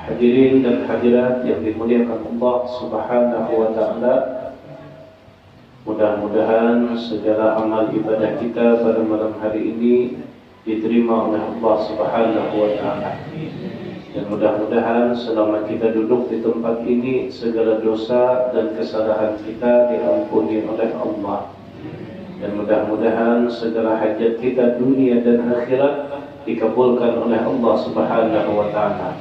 Hadirin dan hadirat yang dimuliakan Allah Subhanahu wa taala. Mudah-mudahan segala amal ibadah kita pada malam hari ini diterima oleh Allah Subhanahu wa taala. Dan mudah-mudahan selama kita duduk di tempat ini, segala dosa dan kesalahan kita diampuni oleh Allah. Dan mudah-mudahan segala hajat kita dunia dan akhirat dikabulkan oleh Allah Subhanahu wa taala.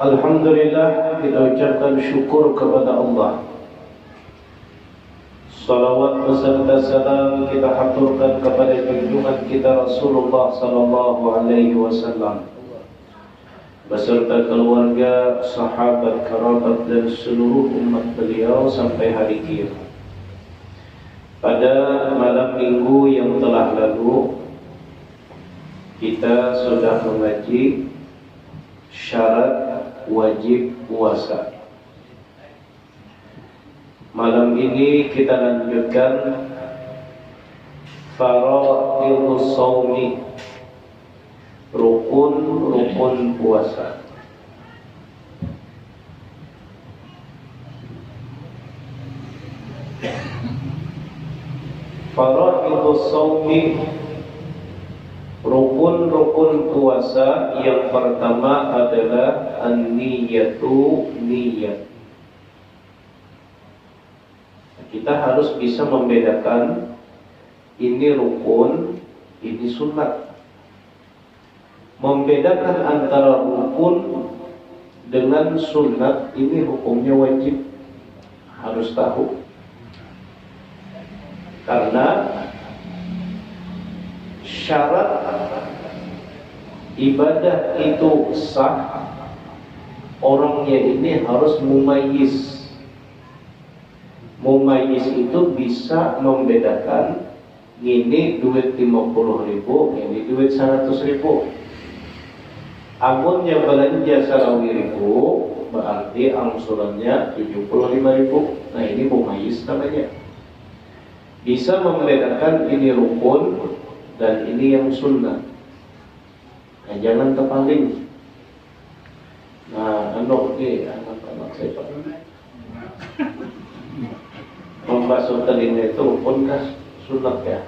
Alhamdulillah, kita ucapkan syukur kepada Allah. Salawat beserta salam kita haturkan kepada junjungan kita Rasulullah sallallahu alaihi wasallam beserta keluarga, sahabat, kerabat dan seluruh umat beliau sampai hari kiamat. Pada malam minggu yang telah lalu kita sudah mengaji syarat wajib puasa. Malam ini kita lanjutkan faraidus shaumi, rukun-rukun puasa. Faraidus shaumi, rukun-rukun puasa yang pertama adalah an-niyatu, niyat. Kita harus bisa membedakan ini rukun, ini sunat. Membedakan antara rukun dengan sunat ini hukumnya wajib, harus tahu. Karena syarat ibadah itu sah, orangnya ini harus mumayyiz. Mumayyiz itu bisa membedakan ini duit 50.000, ini duit 100.000. Amunnya belanja 1.000 berarti angsurannya 75.000. Nah, ini mumayyiz namanya. Bisa membedakan ini rukun dan ini yang sunnah. Nah, jangan terpaling. Nah, anak-anak saya Pak, membasuh telinga itu rukun kah sunat ya?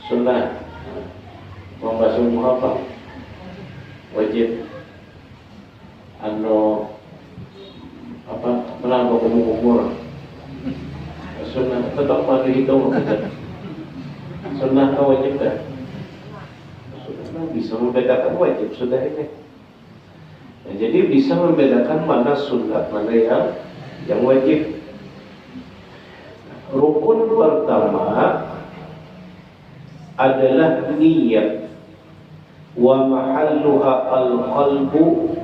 Sunnah. Membasuh muka apa? Wajib. Menambah umur. Sunnah. Tetap mandi hitung kita. Sunnah atau wajib kan? Sunnah bisa membedakan wajib sudah ini. Nah, jadi bisa membedakan mana sunat, mana yang wajib. Rukun pertama adalah niyat, wa mahalluha al-qalbu.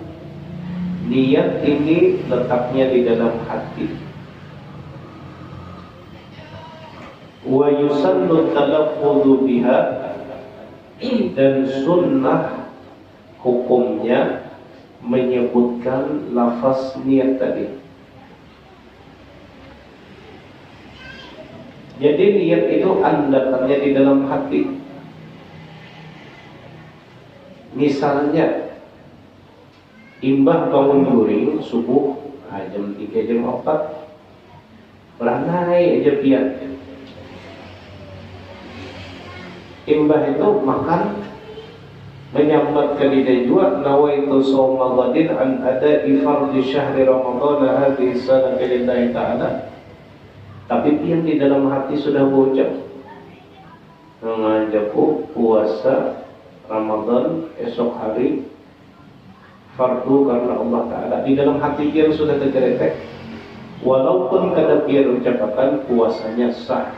Niat ini letaknya di dalam hati. Wa yusannu talaffudhu biha, dan sunnah hukumnya menyebutkan lafaz niat tadi. Jadi niat itu letaknya di dalam hati. Misalnya imbah bangun guring subuh jam 3 jam 4 beranai aja pian. Imbah itu makan menyambat ke lidah jua, nawaitu shauma ghadin an ada'i fardhi syahri ramadhan hadhihi sanata lillahi ta'ala. Tapi pian di dalam hati sudah berucap mengajakku puasa Ramadan esok hari fardu karena Allah Ta'ala. Di dalam hati pian sudah tergeretek, walaupun kada pian ucapkan puasanya sah.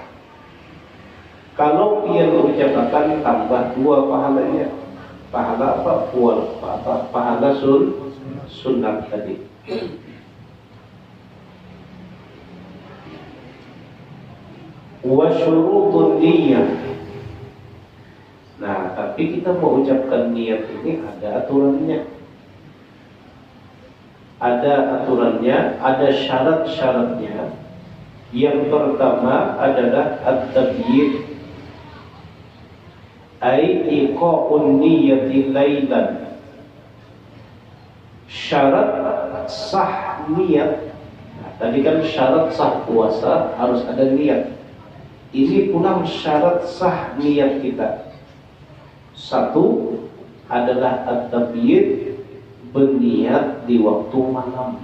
Kalau pian ucapkan tambah 2 pahalanya. Pahala apa? Pahala sunat tadi. Wa syurutun niyyah. Nah, tapi kita mau ucapkan niat ini ada aturannya. Ada aturannya, ada syarat-syaratnya. Yang pertama adalah at-tabyid, ai iqa'un niyyati lailan. Syarat sah niat. Nah, tadi kan syarat sah puasa harus ada niat. Ini pula syarat sah niat kita. Satu adalah at-tabyid, berniat di waktu malam.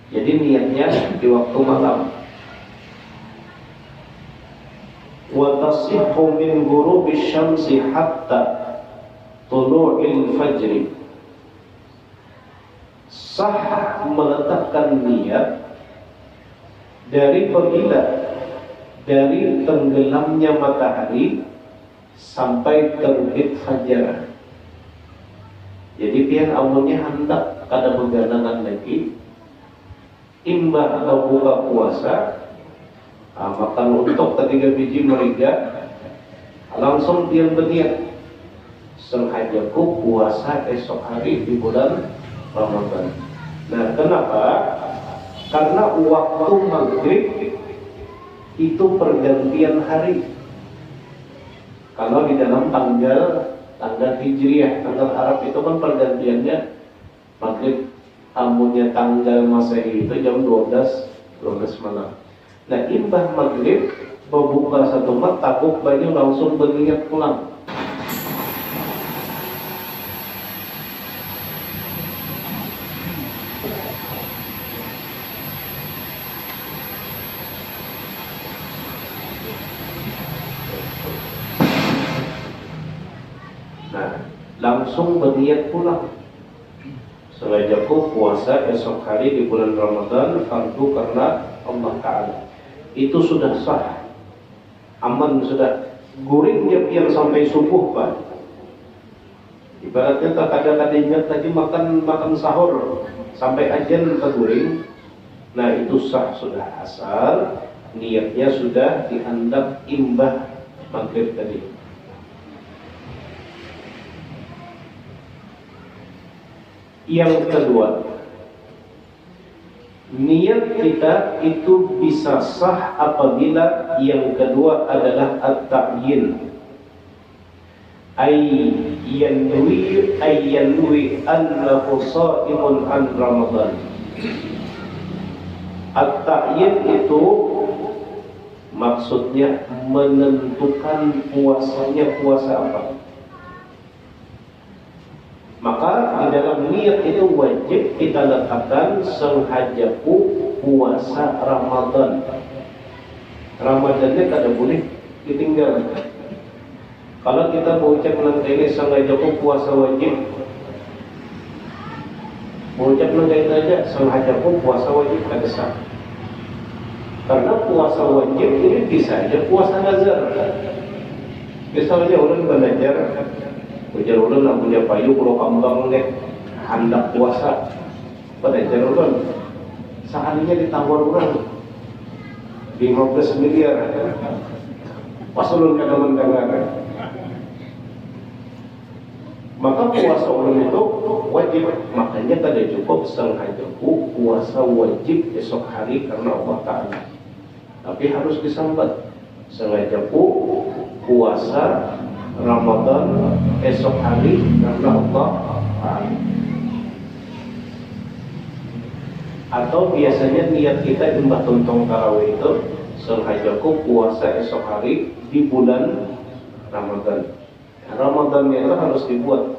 Jadi niatnya di waktu malam. Wa tasihhu min ghurubi syamsi hatta tulu'il fajri. Sah meletakkan niat dari tenggelamnya matahari sampai terbit fajar. Jadi pian amunnya hendak kada beganangan lagi imbah atau buka puasa, makan untuk 3 biji meriga, langsung pian berniat sengajaku puasa esok hari di bulan Ramadan. Nah, kenapa? Karena waktu maghrib itu pergantian hari. Kalau di dalam tanggal Hijriah, tanggal Arab itu kan pergantiannya maghrib. Amunnya tanggal Masehi itu jam 12 malam. Nah, imbah maghrib berbuka satu mat, takut banyak langsung berniat pulang. Langsung berniat pulang. Sengajaku puasa esok hari di bulan Ramadan fardu karena Allah Ta'ala. Itu sudah sah, aman sudah. Guringnya yang sampai subuh Pak. Ibaratnya tak ada ingat tadi makan sahur sampai ajan terguring. Nah itu sah sudah, asal niatnya sudah dianggap imbah maghrib tadi. Yang kedua, niat kita itu bisa sah apabila yang kedua adalah at-ta'yin. Yanwi annahu sha'imun an Ramadan. At-ta'yin itu maksudnya menentukan puasanya puasa apa. Maka di dalam niat itu wajib kita letakkan sengajaku puasa Ramadan. Ramadannya kada boleh ditinggal. Kalau kita berucap nanti ini sengajaku puasa wajib, berucap nanti aja sengajaku puasa wajib kada sah. Karena puasa wajib ini bisa aja puasa nazar. Misalnya orang belajar ujar ulun nak punya payu pulau kambang deh hendak puasa pada jar ulun seandainya ditawar orang 15 miliar pas ulun kada mendengar, maka puasa ulun itu wajib. Makanya kada cukup sengajaku puasa wajib esok hari karena Allah Ta'ala, tapi harus disambat sengajaku puasa Ramadan esok hari karena Allah Ta'ala. Atau biasanya niat kita imbah tuntong tarawih itu sengajaku puasa esok hari di bulan Ramadan. Ramadannya itu harus dibuat.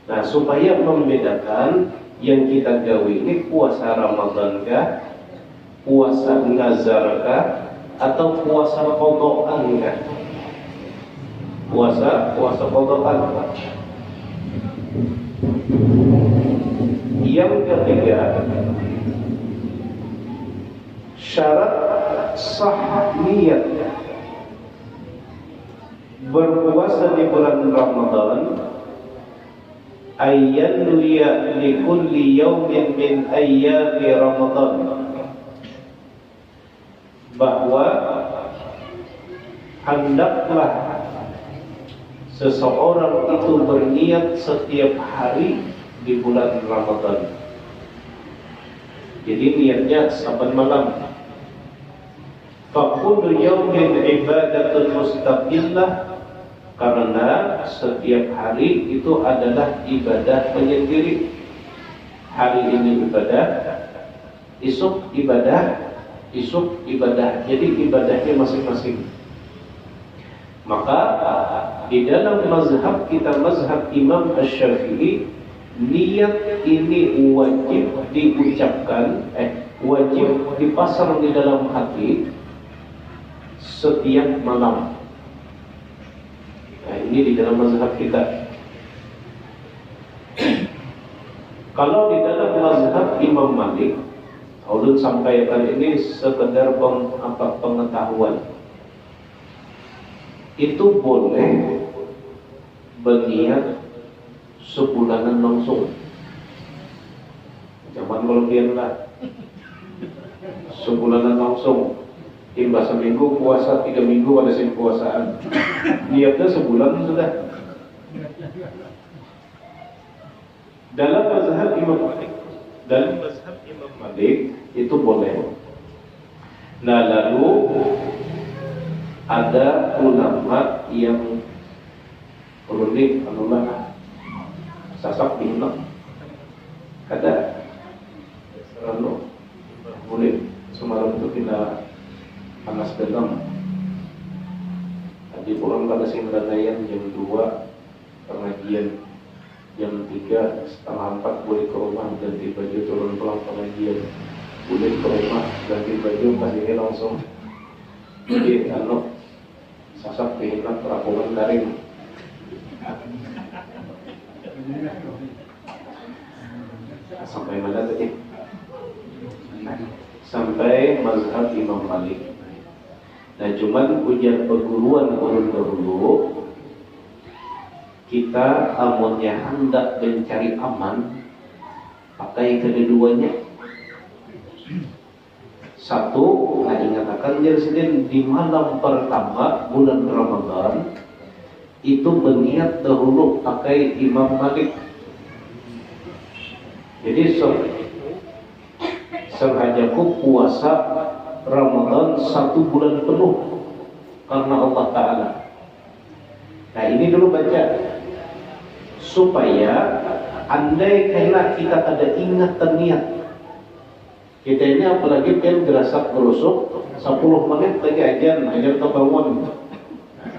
Nah, supaya membedakan yang kita gawe ini puasa Ramadan kah, puasa nazar kah, atau puasa qadhaan kah? Puasa qadhaan. Yang ketiga, syarat sah niat berpuasa di bulan Ramadan ayyanwiya li kulli yawmin min ayyami Ramadan, bahwa hendaklah seseorang itu berniat setiap hari di bulan Ramadan. Jadi niatnya saban malam. Faqulu yawmin ibadatun mustaqillah, karena setiap hari itu adalah ibadah penyendiri. Hari ini ibadah, esok ibadah, jadi ibadahnya masing-masing. Maka di dalam mazhab kita, mazhab Imam Asy-Syafi'i, niat ini wajib diucapkan, wajib dipasang di dalam hati setiap malam. Nah, ini di dalam mazhab kita. Kalau di dalam mazhab Imam Malik, ulun sampaikan ini sekedar pengetahuan. Itu boleh berniat sebulanan langsung. Zaman Kolombian lah, sebulanan langsung. Timbah seminggu puasa, 3 minggu pada musim puasaan. Niatnya sebulan sudah. Dalam mazhab Imam Malik, itu boleh. Nah, lalu ada ulama yang unik, anulah sasak bina, ada serano boleh semalam itu kita panas dalam. Tadi pulang pada Singradaya jam 2 pengajian, jam 3 setengah 4 boleh ke rumah, ganti baju turun pulang pengajian, boleh ke rumah ganti baju kasih langsung. Jadi sasak kehilangan terapungan daring. Sampai mana tadi? Sampai mazhab Imam Malik. Nah, cuman ujian perguruan orang dahulu, kita amunnya hendak mencari aman, pakai kedua-duanya. Satu, nah ingatakan jadi di malam pertama bulan Ramadan itu berniat dahulu pakai Imam Malik. Jadi sengajaku puasa Ramadan 1 bulan penuh karena Allah Ta'ala. Nah, ini dulu baca supaya andai kena kita ada ingatan niat. Kita ini apalagi kan gerasak gerusuk 10 menit lagi ajar terbangun.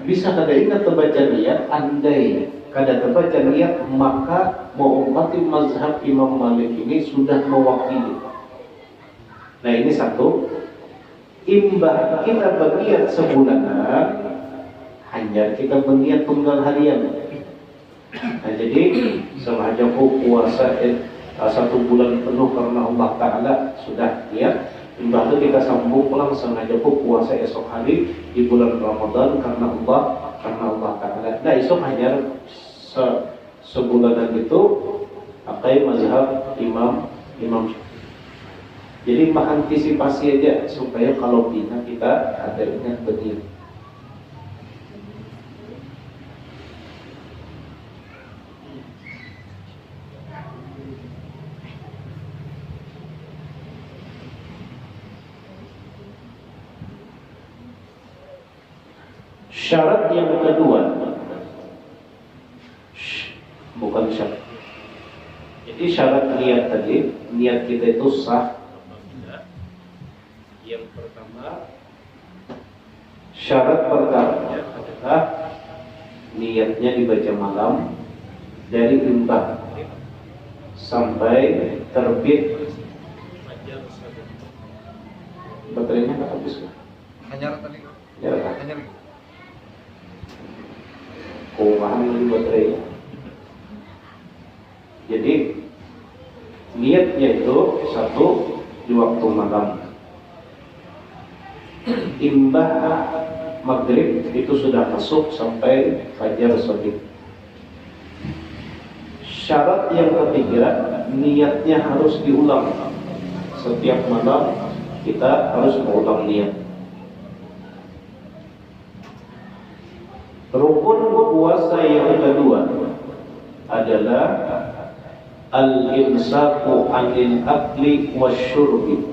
Bisa kada ingat terbaca niat, andai kada terbaca niat, maka mengumpati mazhab Imam Malik ini sudah mewakili. Nah, ini satu. Imbah kita berniat sebulanan, hanya kita berniat tunggal harian. Nah, jadi sengaja puasa 1 bulan penuh karena Allah Ta'ala sudah niat. Imbah itu kita sambung pulang sengaja puasa esok hari di bulan Ramadan karena Allah Ta'ala. Nah, esok hanya sebulanan itu pakai mazhab Imam. Jadi mengantisipasi aja supaya kalau pindah kita ada ingat berdiri. Syarat yang kedua, bukan syarat. Jadi syarat niat tadi, niat kita itu sah. Yang pertama, syarat pertamanya adalah niatnya dibaca malam dari imbah sampai terbit baterainya nggak habis kan? Hanya tadi. Ya, hanya. Kumahan lagi baterainya. Jadi niatnya itu satu di waktu malam. Imbah maghrib itu sudah masuk sampai fajar shadiq. Syarat yang ketiga, niatnya harus diulang. Setiap malam kita harus mengulang niat. Rukun puasa yang kedua adalah al-imsaku 'anil akli wasyurbi.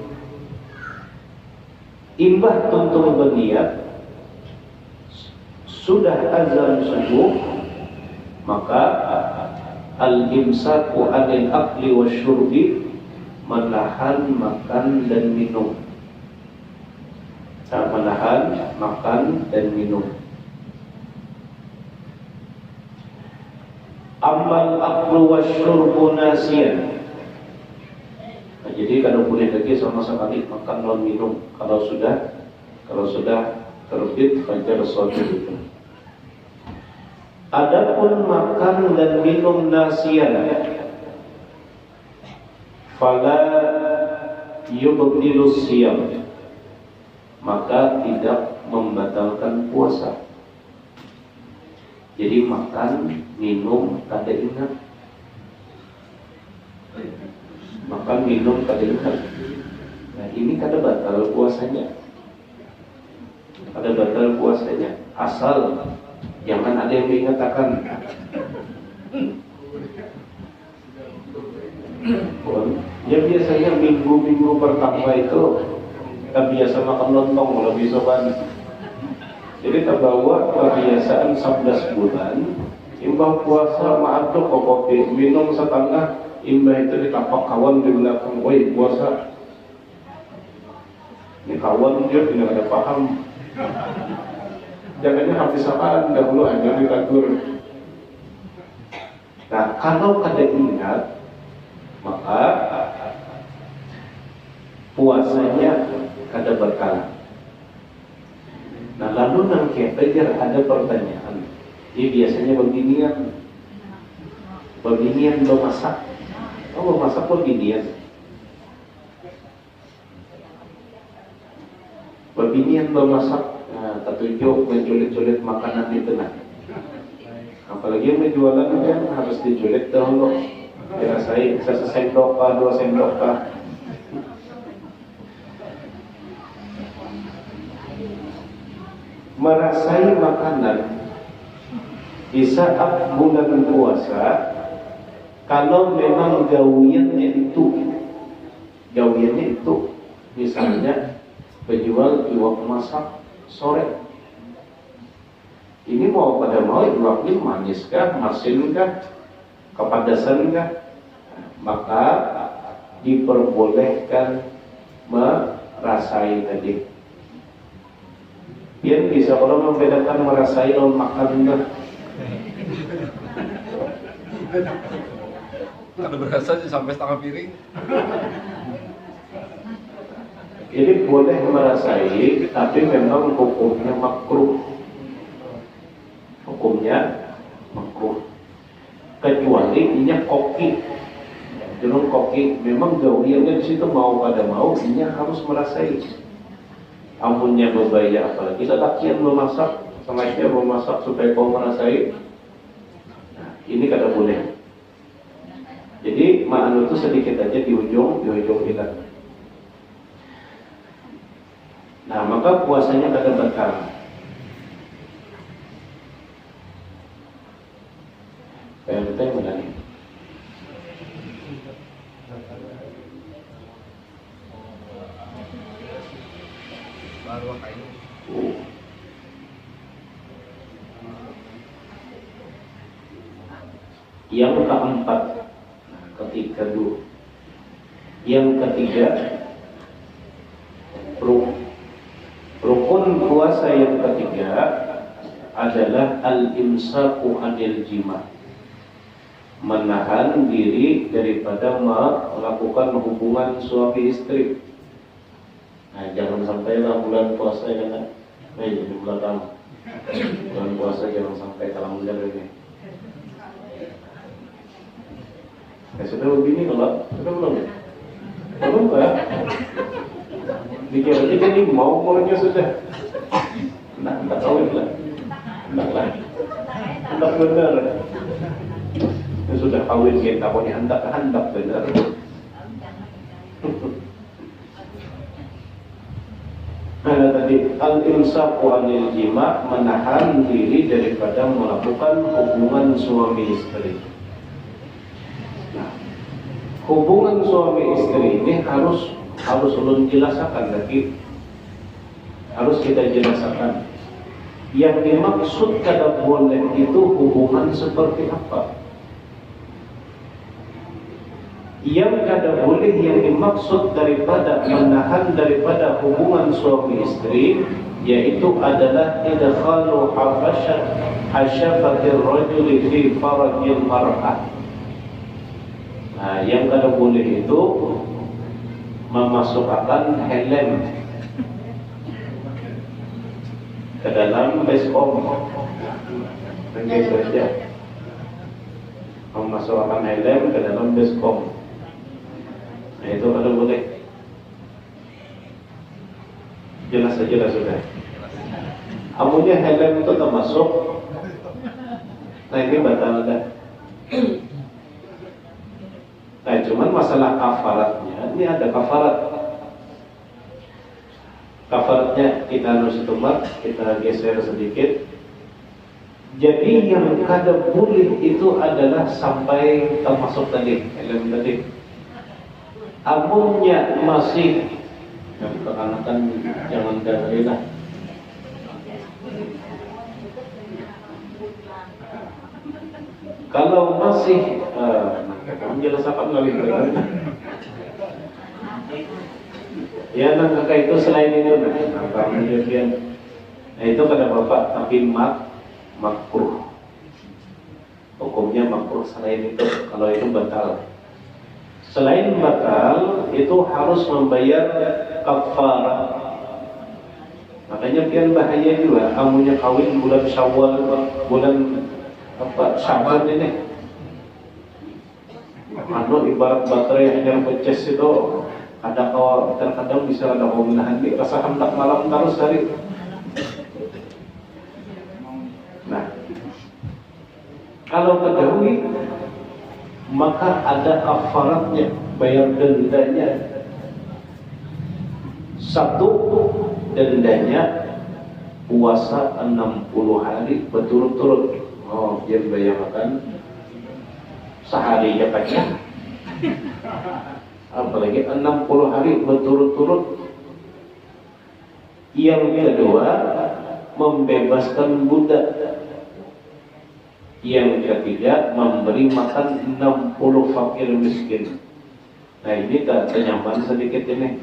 Imbah tuntung berniat sudah azan subuh, maka al-imsaku 'anil akli wasyurbi, menahan makan dan minum. Menahan makan dan minum. Amal aklu wasyurbu nasiyan. Nah, jadi kalau boleh lagi sama sekali makan non minum kalau sudah terbit fajar shadiq itu. Adapun makan dan minum nasiyan, fala yubtilu siyam, maka tidak membatalkan puasa. Jadi makan, minum, kada ingat. Makan, minum, kada ingat. Nah ini kada batal puasanya. Kada batal puasanya. Asal jangan ada yang mengatakan ya biasanya minggu-minggu pertama itu kita biasa makan lontong lebih sopan. Jadi terbawa kebiasaan 11 bulan imbah puasa maaduk kopi minum setengah, imbah itu ditapak kawan di belakang, woi puasa. Ini kawan dia tidak ada paham. Jangannya habis apaan dahulu aja ditakur. Nah kalau kada ingat maka puasanya kada berkala. Nah lalu nang kepejar ada pertanyaan. Dia biasanya beginian lo masak. Oh masak beginian. Beginian lo masak. Nah, ketujuh menculik-culik makanan di tengah. Apalagi yang menjualan kan harus diculik dahulu. Dirasai sesendok kah, 2 sendok kah. Merasai makanan di saat bulan puasa kalau memang gawiannya itu misalnya penjual iwak masak sore, ini mau pada mau iwaknya manis kah, masin kah, kepadasan kah, maka diperbolehkan merasai tadi. Dia bisa kalau membedakan merasai dan makan enggak. Kalau berasa sih sampai setengah piring. Jadi boleh merasai, tapi memang hukumnya makruh. Kecuali ini koki. Jangan koki, memang gawiannya di situ mau pada mau, ini harus merasai. Amunnya berbahaya, apalagi lelakian memasak, sengaja memasak supaya kau merasai. Nah, ini kada boleh. Jadi ma'an itu sedikit aja di ujung hilang. Nah, maka puasanya kada batal. PMT mana nih? Baru kayu. Yang keempat, ketiga dulu. Yang ketiga, rukun puasa yang ketiga adalah al-imsaku anil jima, menahan diri daripada melakukan hubungan suami istri. Nah, jangan sampai lah bulan puasa jangan, jadi bulan puasa jangan sampai kalang benar ini. Sudah begini kalau sudah belum ya? Dikira-kira ini mau mulanya sudah. Nah, tak tahu lah. Hendak benar. Sudah kawin kita punya hendak benar. Nah tadi al-imsaku anil jima, menahan diri daripada melakukan hubungan suami istri. Nah, hubungan suami istri ini harus ulun jelaskan lagi. Harus kita jelaskan. Yang dimaksud kada boleh itu hubungan seperti apa? Yang kada boleh yang dimaksud daripada menahan daripada hubungan suami istri, yaitu adalah idkhalu hasyafatir rajuli fi farajil mar'ah. Nah, yang kada boleh itu memasukkan helm ke dalam baskom. Begitu saja. Memasukkan helm ke dalam baskom. Nah, itu kada boleh. Jelas saja lah sudah. Amunya helm itu termasuk. Nah, ini batal dah. Nah, cuman masalah kafaratnya, ini ada kafarat. Kafaratnya kita harus tumbak, kita geser sedikit. Jadi yang kada boleh itu adalah sampai termasuk tadi, helm tadi. Amunnya masih yang kekanakan jangan dalailah. Kalau masih menjelaskan lebih baik. Ya, nang kakak itu selain itu nah itu kata bapak, tapi makruh. Hukumnya makruh. Selain itu, kalau itu batal. Selain batal, itu harus membayar kafarah. Makanya pian bahaya juga. Kamunya kawin bulan Syawal, bulan Syawal ini. Ibarat baterai yang peces itu, kadang bisa ada menahan di rasa hendak malam terus hari. Nah, kalau ketahui, maka ada kafaratnya, bayar dendanya. Satu, dendanya puasa 60 hari berturut-turut. Oh, dia bayarkan sehari aja pecah. Apalagi 60 hari berturut-turut. Yang kedua, membebaskan budak. Yang ketiga, memberi makan 60 fakir miskin. Nah, ini tak senyaman sedikit ini.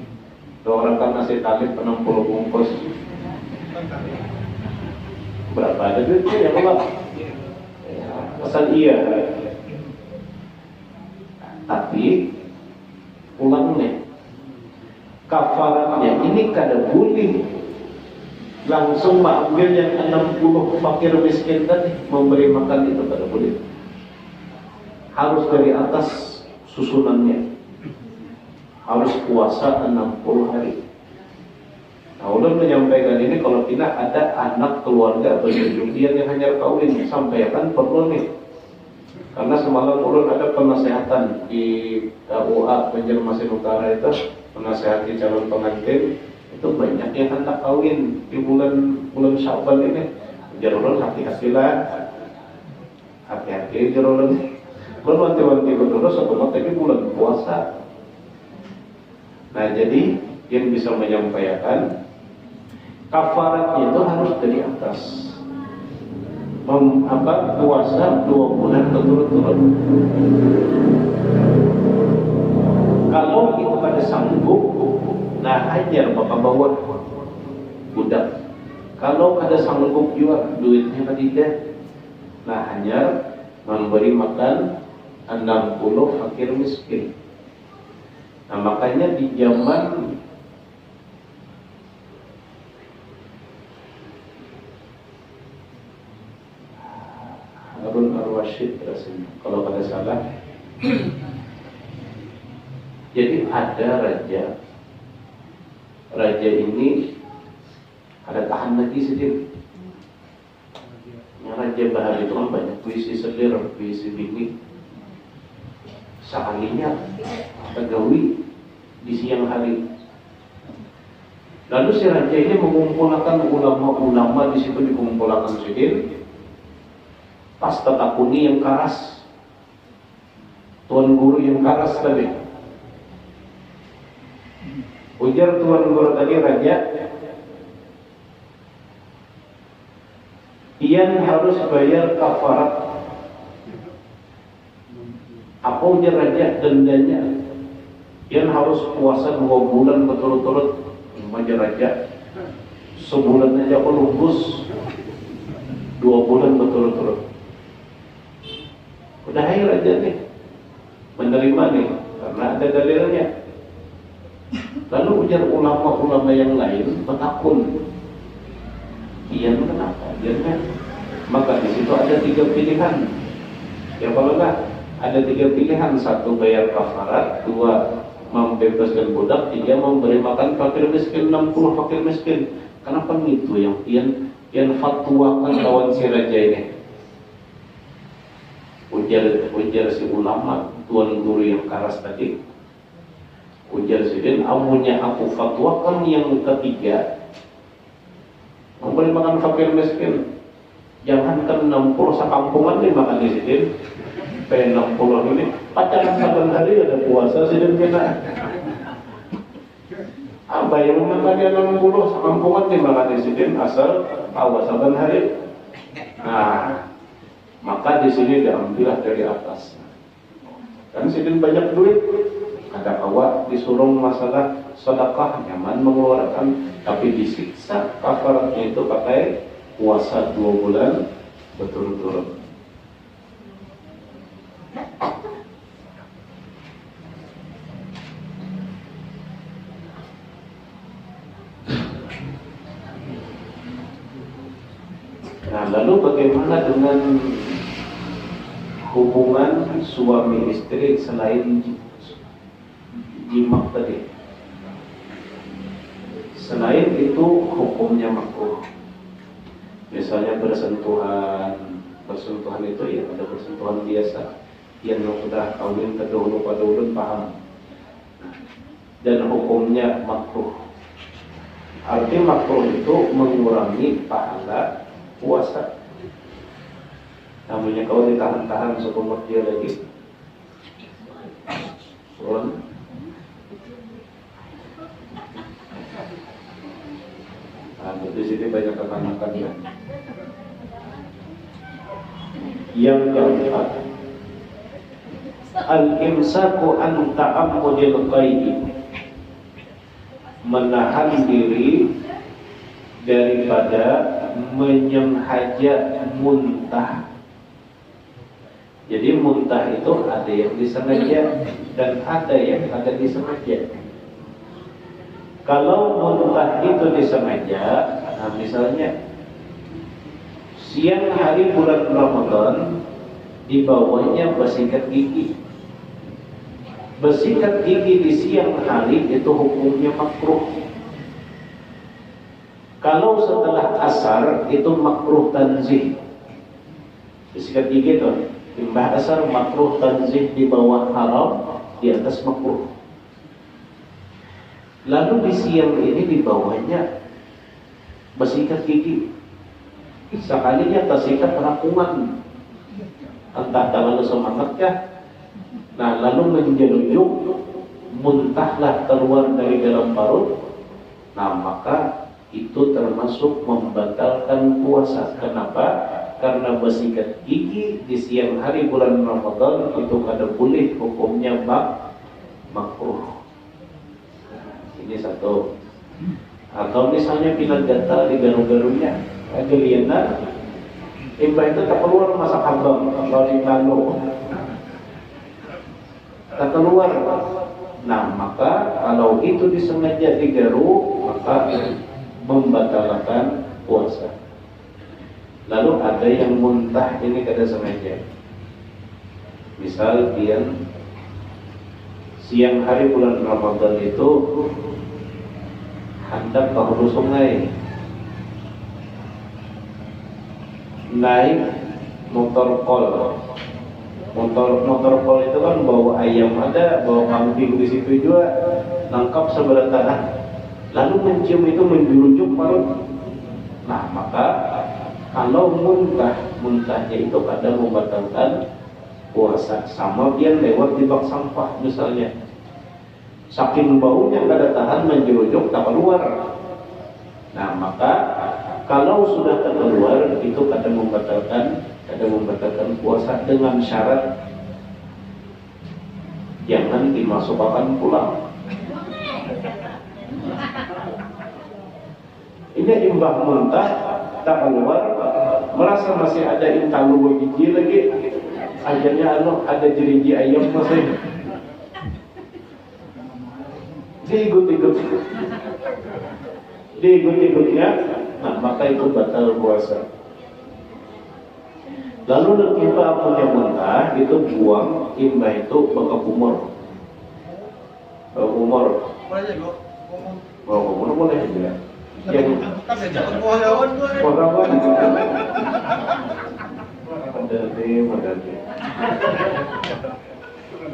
Orang kan nasi talib 60 bungkus. Berapa ada duitnya ya Pak? Pesan iya. Tapi ulang nih, kafaratnya ini kada boleh langsung mengambil yang 60 fakir miskin tadi, memberi makan itu kada boleh. Harus dari atas susunannya. Harus puasa 60 hari. Nah, ulun menyampaikan ini kalau tidak ada anak keluarga berjudian yang hanya kawin, sampaikan perlu nih. Karena semalam ulun ada penasehatan di KUA Banjarmasin Utara itu, menasehati calon pengantin. Itu banyak yang hendak kawin di bulan Syawal ini. Jarulun hati-hatilah, hati-hati jarulun. Ulun wanti-wanti betul sebelum tapi bulan puasa. Nah, jadi yang bisa menyampaikan kafaratnya itu harus dari atas. Puasa 2 bulan berturut-turut. Kalau itu pada sanggup, nah hajar bapak bawa budak. Kalau ada sanggup juga duitnya tidak, nah hajar memberi makan 60 fakir miskin. Nah, makanya di zaman Harun Ar-Rasyid rasanya, kalau pada salah. Jadi ada raja ini ada tahan lagi sedikit. Raja Bahar itu kan banyak puisi selir, puisi bini. Sekalinya tegawi di siang hari. Lalu si raja ini mengumpulkan ulama-ulama di situ, dikumpulkan sedikit. Pas tetakuni yang keras, tuan guru yang keras tadi. Ujar tuan guru tadi raja, Ian harus bayar kafarat Apa ujar raja dendanya? Yang harus puasa 2 bulan berturut-turut. Ujar raja, sebulan aja aku lupus, 2 bulan berturut-turut. Udah hai raja nih, menerima nih, karena ada dalilnya. Lalu ujar ulama-ulama yang lain bertakun, Ian kenapa? Ian kan? Maka di situ ada 3 pilihan. Ya kalau enggak, ada 3 pilihan: 1 bayar kafarat, 2 membebaskan budak, 3 memberi makan fakir miskin, 60 fakir miskin. Kenapa gitu yang Ian fatwakan lawan si raja ini? Ujar si ulama, tuan guru yang keras tadi, ujar si Din, amunya aku fatwakan yang ketiga, memberi makan fakir miskin, jangankan 60 sekampungan dimakan di sini. P60 ini pacaran saban hari ada puasa sih dan kita apa yang memakannya 60 sekampungan dimakan di sini asal awas saban hari. Nah, maka di sini diambillah dari atas. Kan sidin banyak duit, ada awak disuruh masalah sedekah nyaman mengeluarkan, tapi disiksa kafaratnya itu pakai puasa 2 bulan berturut-turut. Nah, lalu bagaimana dengan hubungan suami istri selain jimak tadi? Selain itu hukumnya makruh. Misalnya bersentuhan itu ya ada bersentuhan biasa. Yang sudah kawin kedahulu paham. Dan hukumnya makruh. Arti makruh itu mengurangi pahala puasa. Namanya kalau ditahan-tahan seumur dia lagi. Nah, di sini banyak kekanakan ya. Yang keempat, al-imsaku an ta'ammudil qaidi, menahan diri daripada menyengaja muntah. Jadi muntah itu ada yang disengaja dan ada yang tidak disengaja. Kalau muntah itu disengaja, nah misalnya siang hari bulan Ramadan dibawanya bersikat gigi. Bersikat gigi di siang hari itu hukumnya makruh. Kalau setelah asar itu makruh tanzih. Bersikat gigi itu timbah asar makruh tanzih, di bawah haram, di atas makruh. Lalu di siang ini di bawahnya bersikat gigi. Sekalinya tersikat rakungan, entah terlalu semangatkah. Nah, lalu menjerujuk, muntahlah keluar dari dalam parut. Nah, maka itu termasuk membatalkan puasa. Kenapa? Karena bersikat gigi di siang hari bulan Ramadan itu kada boleh, hukumnya makruh. Ini satu. Atau misalnya bila gatal di garu-garunya, geliana, timbah itu tak keluar masak abang, lalu tak keluar. Nah, maka kalau itu disengaja digaru, maka membatalkan puasa. Lalu ada yang muntah ini kada sengaja. Misal dia siang hari bulan Ramadan itu hendak ke hulu sungai, naik motor kol itu kan bawa ayam ada, bawa kambing di situ juga, lengkap sebelah tanah. Lalu mencium itu menjurujuk parut. Nah, maka kalau muntahnya itu kadang membatalkan puasa. Sama dia lewat di bak sampah misalnya, saking baunya kada tahan menjerujuk tak keluar. Nah, maka kalau sudah keluar itu kadang membatalkan puasa dengan syarat jangan dimasukkan pulang. Ini imbah muntah tak keluar, merasa masih ada intalu biji lagi, ajarnya ada jeriji ayam masih diikut-ikutnya, nah maka itu batal puasa. Lalu kita punya muntah itu buang imbah itu bakal kumur. Kumur. Kumur boleh juga. Yang orang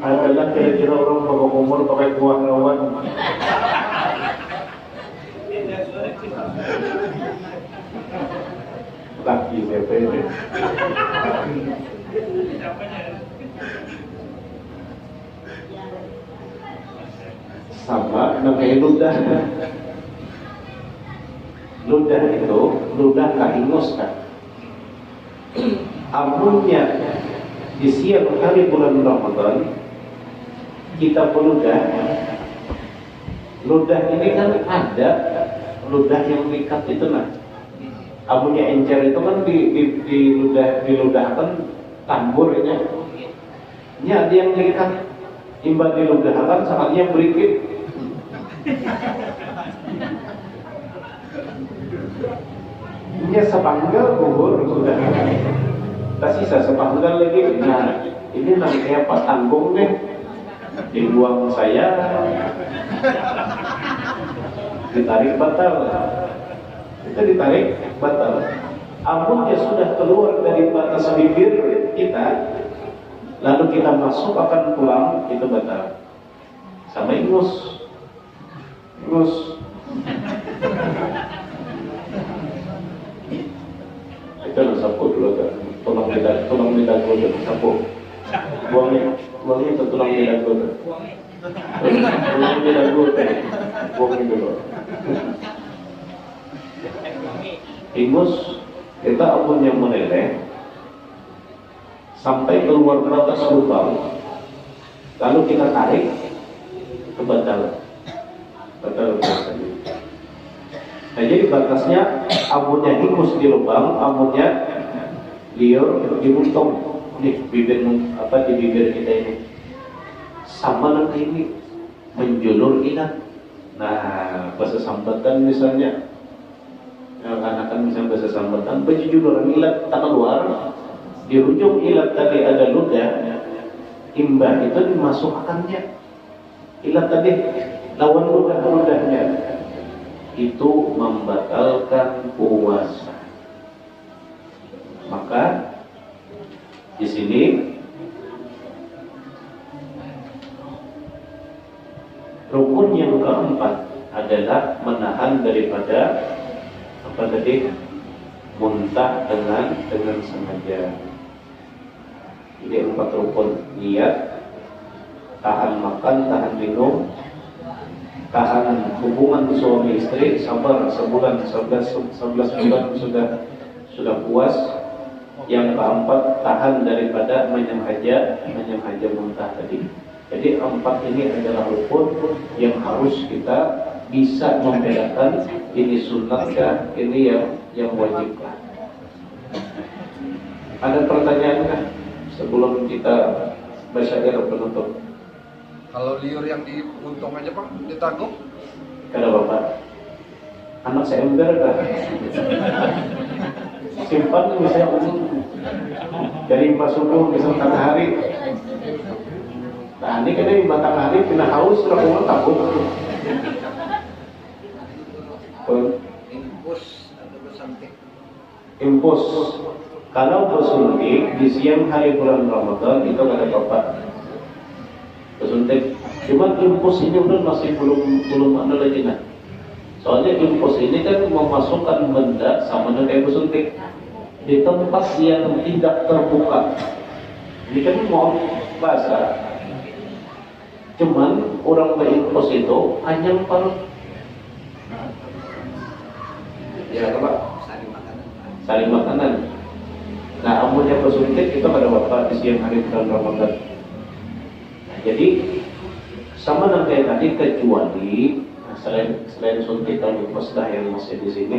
adalah kira-kira orang bakal kumur pakai kuah rawan. Laki siapa ini? Sama namanya ludah. Ludah itu ludah kahingus kan. Amunnya di siang hari bulan Ramadan kita peludah. Ludah ini kan ada ludah yang likat itu nah. Amunnya encer itu kan diludahkan tamburnya. Ini ada yang likat imbang diludahkan saatnya berikit. Ini sepanggal gugur sudah. Tak sisa sepanggal lagi. Nah, ini namanya Pak Tanggung nih. Dibuang saya. Ditarik batal. Kita ditarik batal. Amunnya sudah keluar dari batas bibir kita, lalu kita masuk akan pulang, itu batal. Sama ingus. Kita harus sapu dulu kan. Tulang lidah dulu sapu. Buangnya ke tulang lidah dulu. Tulang lidah dulu. Buangnya dulu. Ingus kita apun yang meleleh sampai keluar batas lubang, lalu kita tarik ke batal puasanya. Nah jadi batasnya amunnya ingus di lubang, amunnya liur di muntung. Nih bibir di bibir kita ini sama dengan ini menjulur ilat. Nah bahasa sambatan misalnya. Anak-anak misalnya bahasa sambatan penjuluran ilat tak keluar, di ujung ilat tadi ada ludah, imbah itu dimasukkannya ilat tadi lawan ludahnya itu membatalkan puasa. Maka di sini rukun yang keempat adalah menahan daripada muntah dengan sengaja. Ini 4 rukun: niat, tahan makan, tahan minum, tahan hubungan suami istri, sabar sebulan, 11 bulan sudah puas. Yang keempat, tahan daripada menyengaja muntah tadi. Jadi 4 ini adalah rukun yang harus kita bisa membedakan ini sunnatkah, ini yang wajibkah. Ada pertanyaan kah sebelum kita bersyair penutup? Kalau liur yang diuntung aja Pak, ditanggung? Kada Bapak. Anak saya ember kah? Simpan misalnya dari pas subuh bisa tengah hari. Nah ini kan di batang hari kena haus lakukan takut. Impus. Kalau bersuntik di siang hari bulan Ramadan itu kada apa-apa. Bersuntik. Cuma impus ini pun masih belum ada lagi nah. Soalnya impus ini kan memasukkan benda sama dengan kayak bersuntik di tempat yang tidak terbuka. Ini kan mau basah. Cuman orang berimpus itu hanya perut. Ya Pak, saling makanan. Nah, amunnya bersuntik itu pada bapak di siang hari bulan Ramadan. Nah, jadi Sama dengan kayak tadi, kecuali selain suntikan musdah yang masih di sini,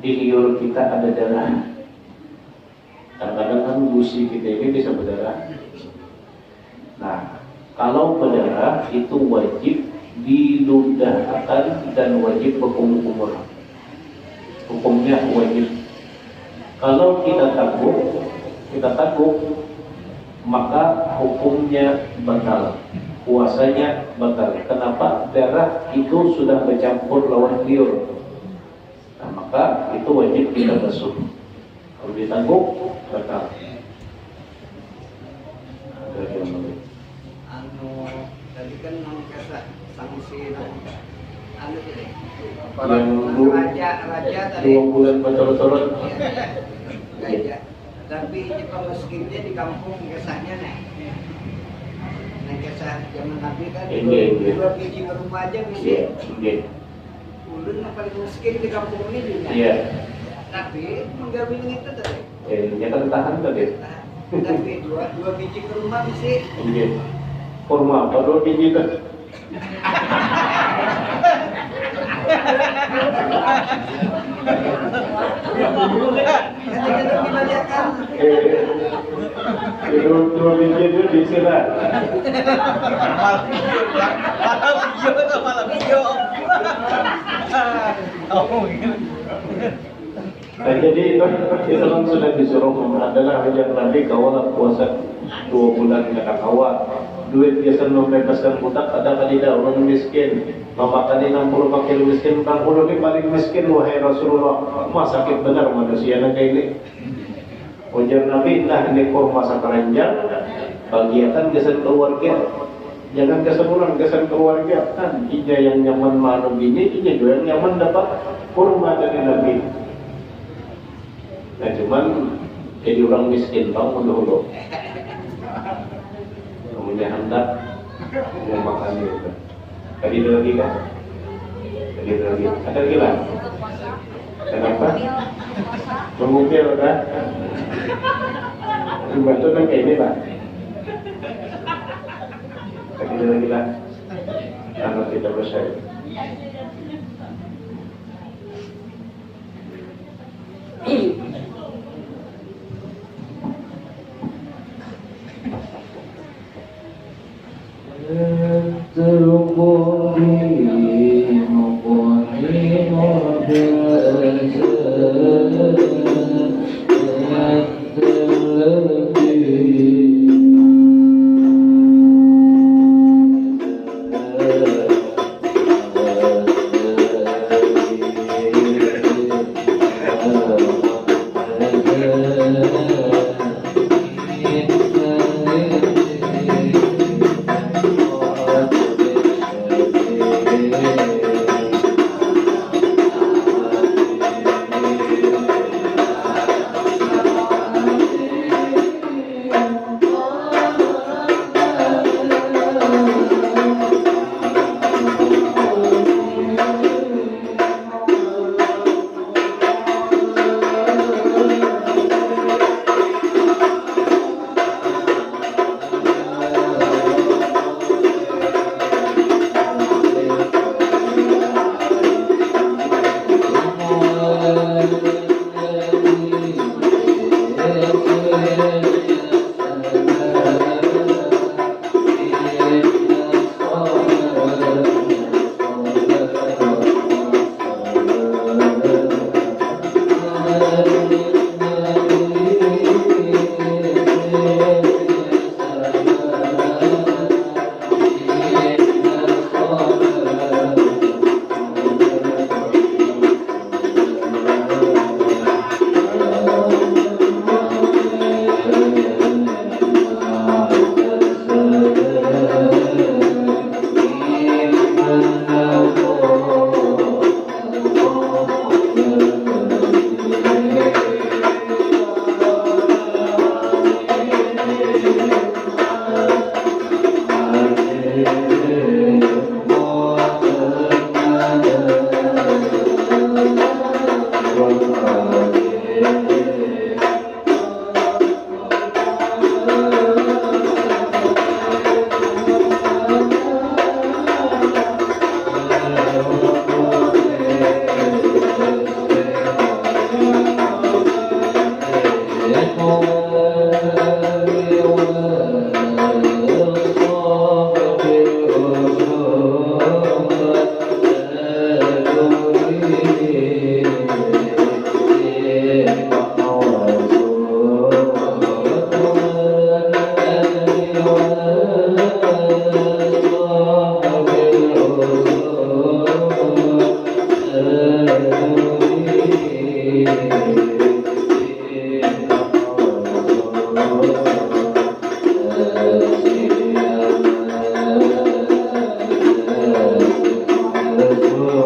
di liur kita ada darah. Kadang-kadang kan gusi kita ini bisa berdarah. Nah, kalau berdarah itu wajib diludahkan dan wajib berkumur-kumur. Hukumnya wajib. Kalau kita takut, maka hukumnya batal, puasanya batal. Kenapa? Darah itu sudah bercampur lawan liur. Nah, maka itu wajib kita basuh. Kalau ditangguh, batal. Tadi kan mengkasih sanksi raja tadi 2 bulan berturut-turut. raja. Tapi Jepang miskinnya di kampung kisahnya nih. Nah kisah zaman Nabi kan 2 biji ke rumah aja bisa. Ulun yang paling miskin di kampung ini juga. Iya. Tapi menggabung itu tadi. Ya kan tahan tadi. Tapi 2 biji ke rumah bisa. Iya. Kurma apa 2 biji kan? Dua biji itu disirat. Nah, jadi itu kan sudah disuruh adalah ajak Nabi kawal puasa 2 bulan kata kawal. Duit biasa membebaskan budak ada kalidah orang miskin. Makan 60 pakil miskin 40 ini paling miskin wahai Rasulullah. Sakit benar manusia nak ini. Ujar Nabi, nah ini kurma keranjang bagiakan kesan keluarga. Jangan kesemuran kesan keluarga kan. Ija yang nyaman malu bini, ija juga yang nyaman dapat kurma dari Nabi. Nah cuman jadi orang miskin bang dulu. Punya hendak mau makan itu. Tadi ada lagi kan? Tadi ada lagi. Ada lagi lah. Kenapa? Mengupil kan? Membantu kan kayak ini lah. Tadi ada lagi lah. Karena tidak percaya.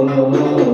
Oh